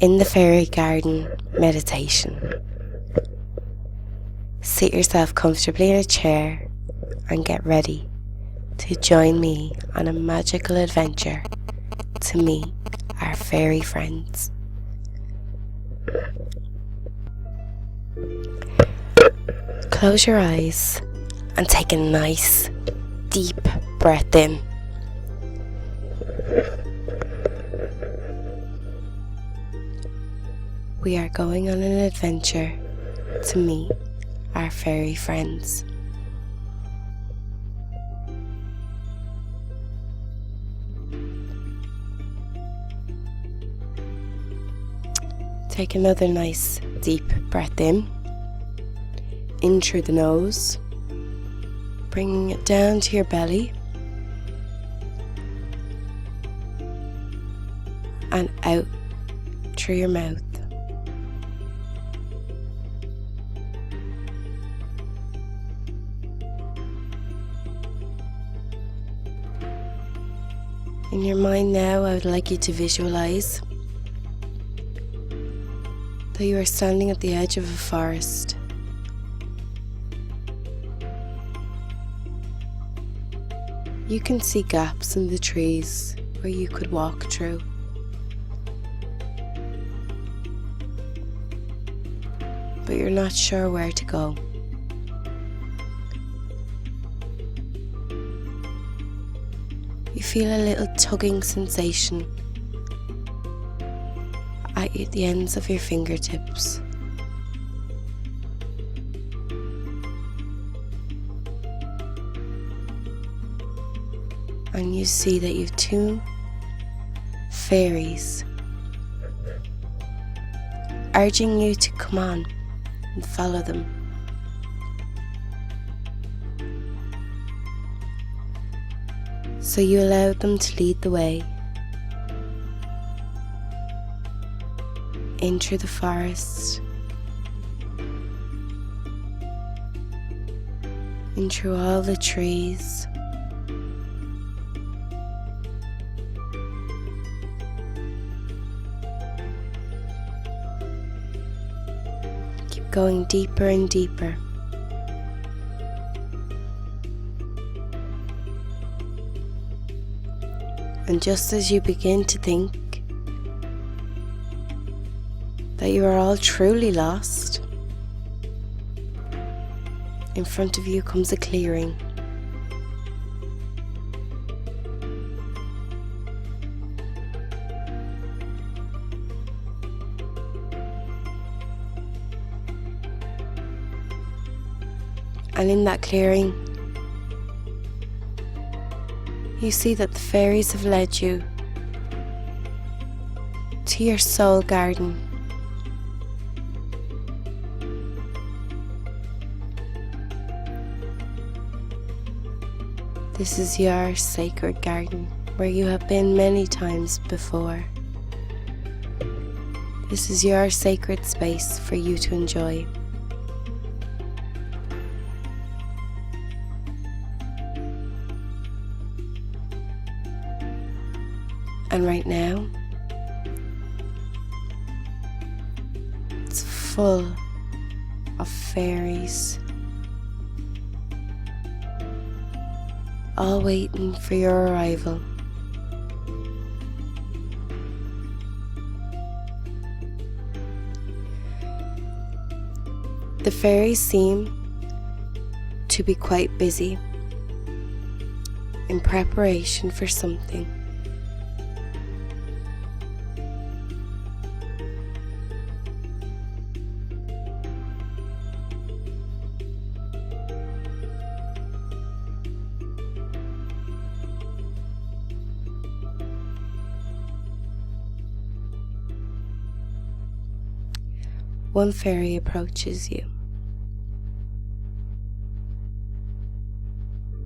In the fairy garden meditation. Sit yourself comfortably in a chair and get ready to join me on a magical adventure to meet our fairy friends. Close your eyes and take a nice deep breath in. We are going on an adventure to meet our fairy friends. Take another nice deep breath in through the nose, bringing it down to your belly and out through your mouth. In your mind now, I would like you to visualize that you are standing at the edge of a forest. You can see gaps in the trees where you could walk through. But you're not sure where to go. You feel a little tugging sensation at the ends of your fingertips. And you see that you've two fairies urging you to come on and follow them. So you allowed them to lead the way in through the forest, in through all the trees, keep going deeper and deeper. And just as you begin to think that you are all truly lost, in front of you comes a clearing. And in that clearing, you see that the fairies have led you to your soul garden. This is your sacred garden where you have been many times before. This is your sacred space for you to enjoy. And right now, it's full of fairies, all waiting for your arrival. The fairies seem to be quite busy in preparation for something. One fairy approaches you.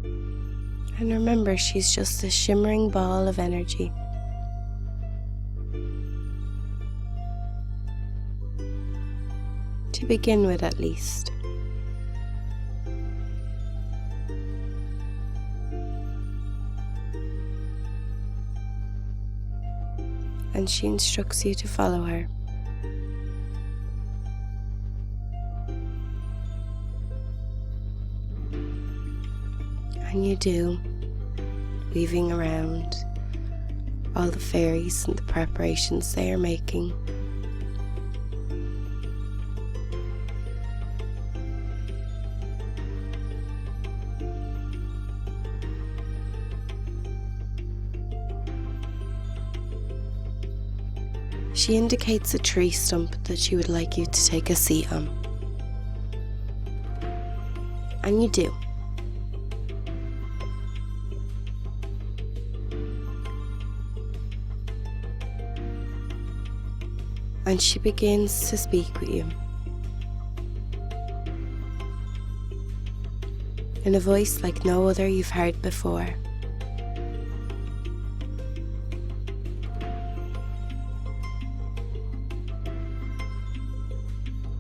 And remember, she's just a shimmering ball of energy. To begin with, at least. And she instructs you to follow her. And you do, weaving around all the fairies and the preparations they are making. She indicates a tree stump that she would like you to take a seat on. And you do. And she begins to speak with you in a voice like no other you've heard before.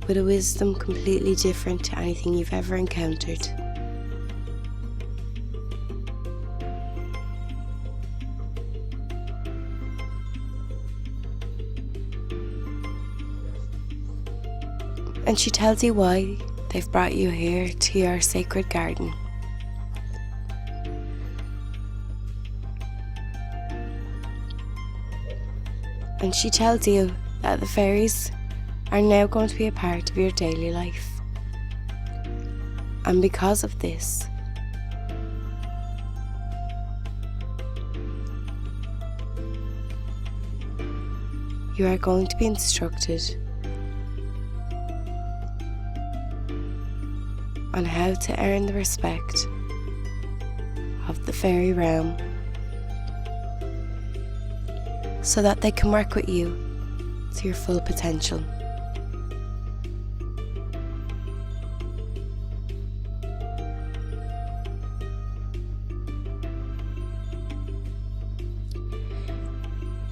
With a wisdom completely different to anything you've ever encountered. And she tells you why they've brought you here to your sacred garden. And she tells you that the fairies are now going to be a part of your daily life. And because of this, you are going to be instructed on how to earn the respect of the fairy realm so that they can work with you to your full potential.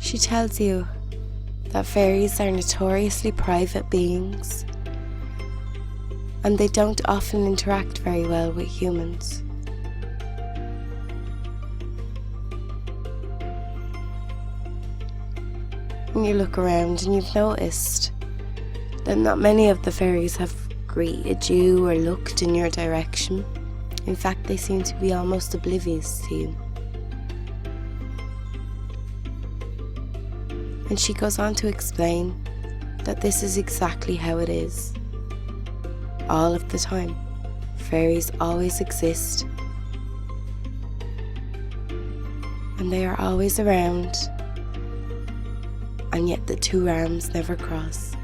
She tells you that fairies are notoriously private beings and they don't often interact very well with humans. And you look around and you've noticed that not many of the fairies have greeted you or looked in your direction. In fact, they seem to be almost oblivious to you. And she goes on to explain that this is exactly how it is. All of the time. Fairies always exist. And they are always around. And yet the two realms never cross.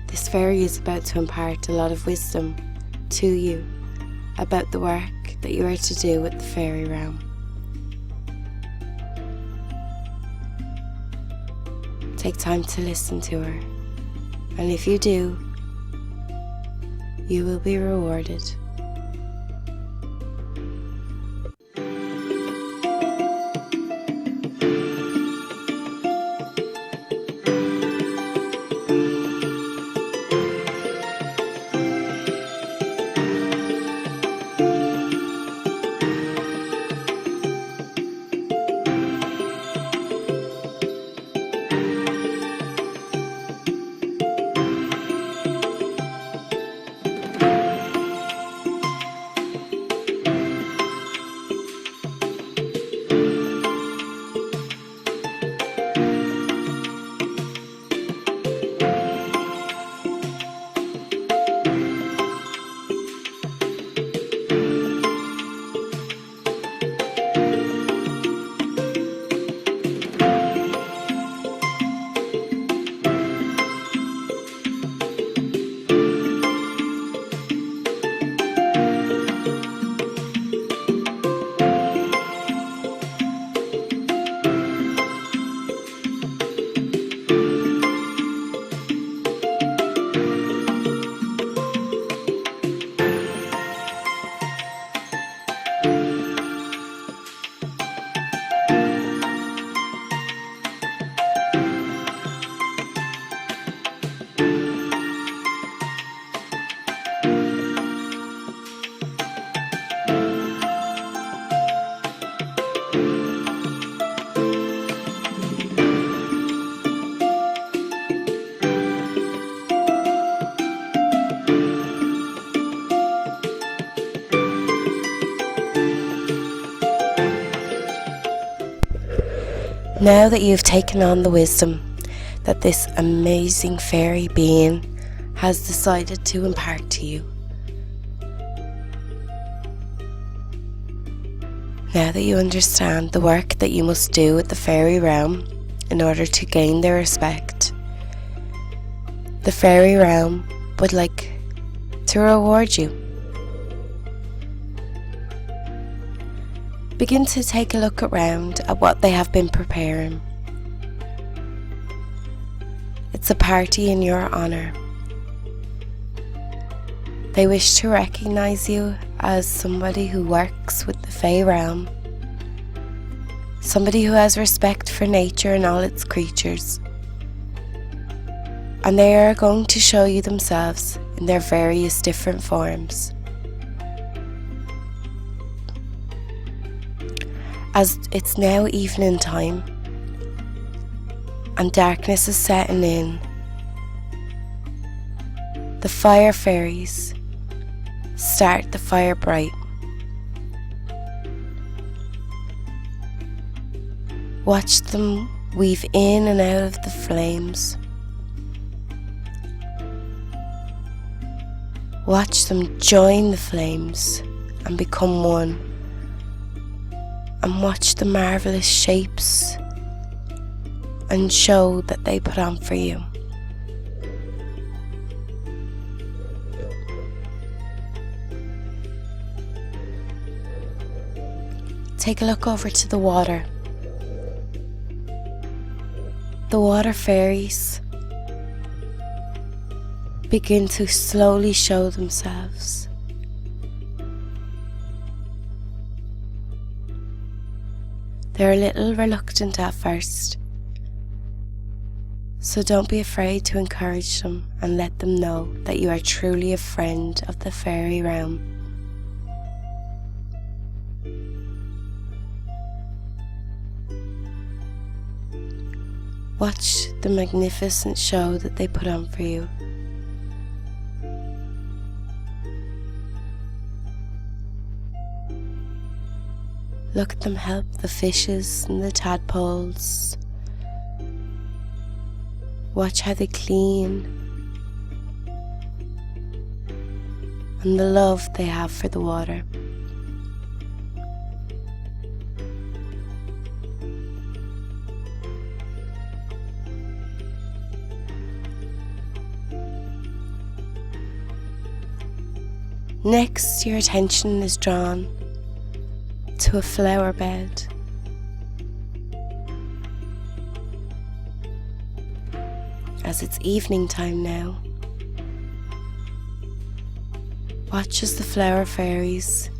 This fairy is about to impart a lot of wisdom to you about the work that you are to do with the fairy realm. Take time to listen to her, and if you do, you will be rewarded. Now that you've taken on the wisdom that this amazing fairy being has decided to impart to you, now that you understand the work that you must do with the fairy realm in order to gain their respect, the fairy realm would like to reward you. Begin to take a look around at what they have been preparing. It's a party in your honour. They wish to recognise you as somebody who works with the Fae realm, somebody who has respect for nature and all its creatures, and they are going to show you themselves in their various different forms. As it's now evening time and darkness is setting in, the fire fairies start the fire bright. Watch them weave in and out of the flames. Watch them join the flames and become one. And watch the marvellous shapes and show that they put on for you. Take a look over to the water. The water fairies begin to slowly show themselves. They're a little reluctant at first, so don't be afraid to encourage them and let them know that you are truly a friend of the fairy realm. Watch the magnificent show that they put on for you. Look at them help the fishes and the tadpoles. Watch how they clean and the love they have for the water. Next, your attention is drawn to a flower bed. As it's evening time now, watch as the flower fairies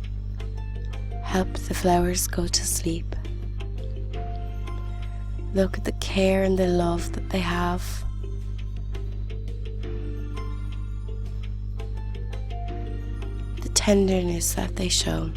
help the flowers go to sleep. Look at the care and the love that they have. The tenderness that they show.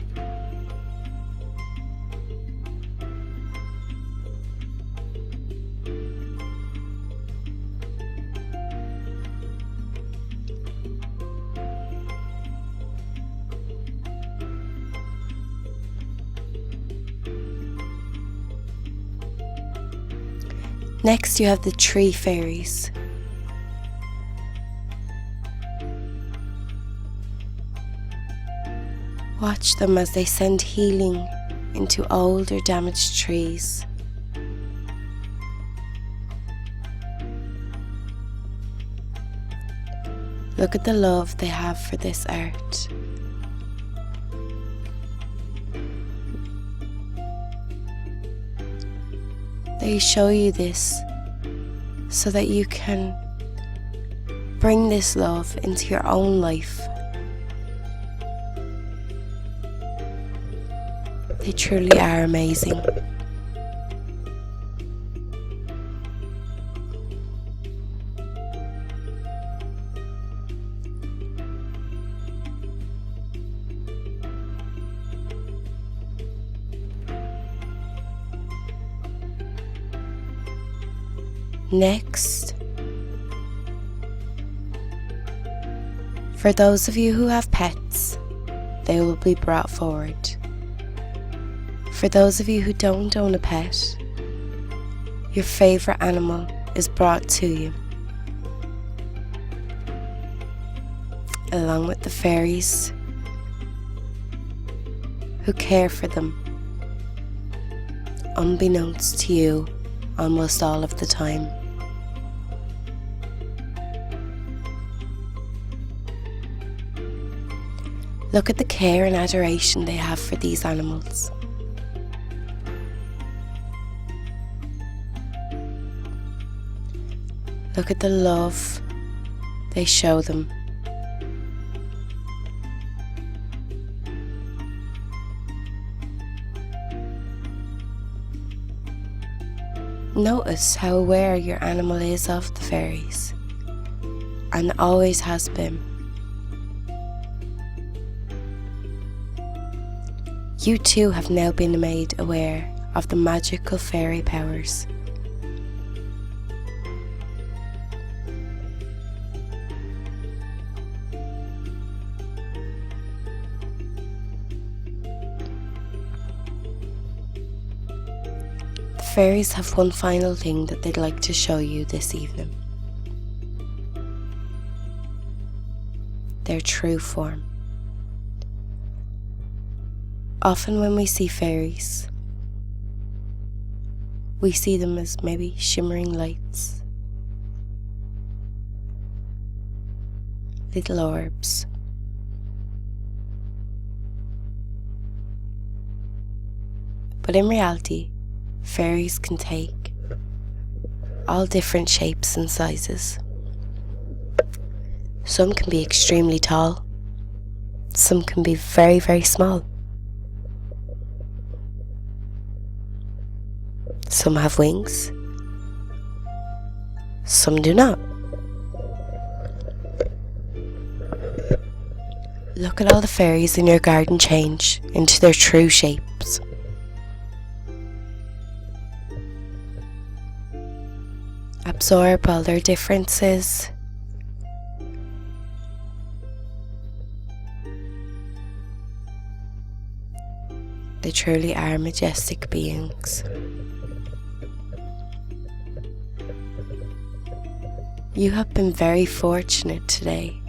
Next, you have the tree fairies. Watch them as they send healing into old or damaged trees. Look at the love they have for this art. They show you this so that you can bring this love into your own life. They truly are amazing. Next, for those of you who have pets, they will be brought forward. For those of you who don't own a pet, your favourite animal is brought to you, along with the fairies who care for them, unbeknownst to you almost all of the time. Look at the care and adoration they have for these animals. Look at the love they show them. Notice how aware your animal is of the fairies, and always has been. You too have now been made aware of the magical fairy powers. The fairies have one final thing that they'd like to show you this evening. Their true form. Often when we see fairies, we see them as maybe shimmering lights, little orbs. But in reality, fairies can take all different shapes and sizes. Some can be extremely tall, some can be very, very small. Some have wings, some do not. Look at all the fairies in your garden change into their true shapes. Absorb all their differences. They truly are majestic beings. You have been very fortunate today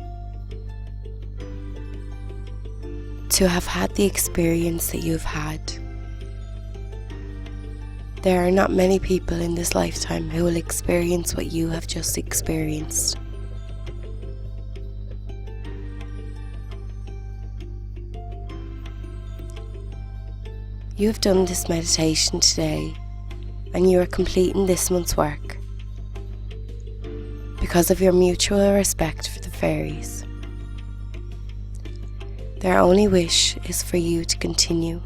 to have had the experience that you've had. There are not many people in this lifetime who will experience what you have just experienced. You have done this meditation today, and you are completing this month's work because of your mutual respect for the fairies. Their only wish is for you to continue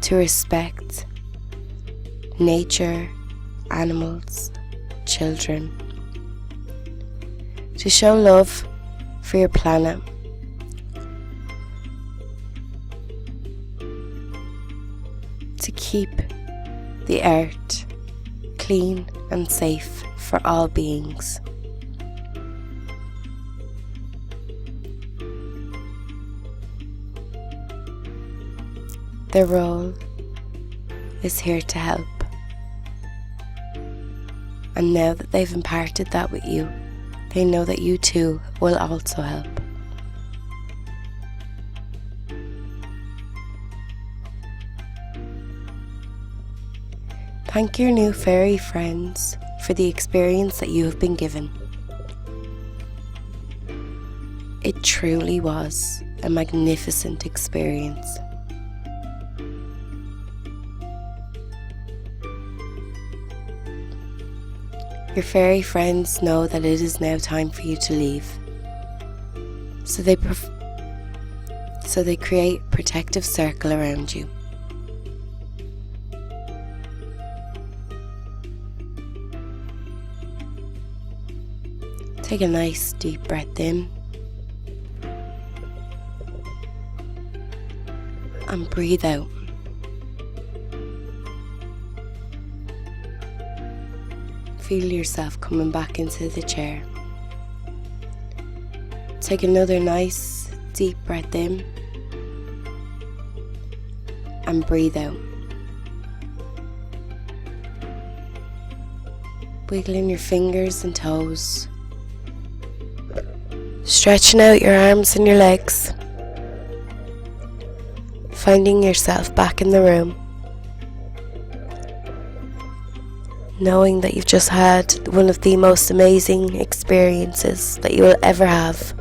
to respect nature, animals, children, to show love for your planet, to keep the earth clean and safe for all beings. Their role is here to help. And now that they've imparted that with you, they know that you too will also help. Thank your new fairy friends for the experience that you have been given. It truly was a magnificent experience. Your fairy friends know that it is now time for you to leave. So they create a protective circle around you. Take a nice deep breath in and breathe out. Feel yourself coming back into the chair. Take another nice deep breath in and breathe out. wiggling your fingers and toes, stretching out your arms and your legs, finding yourself back in the room, knowing that you've just had one of the most amazing experiences that you will ever have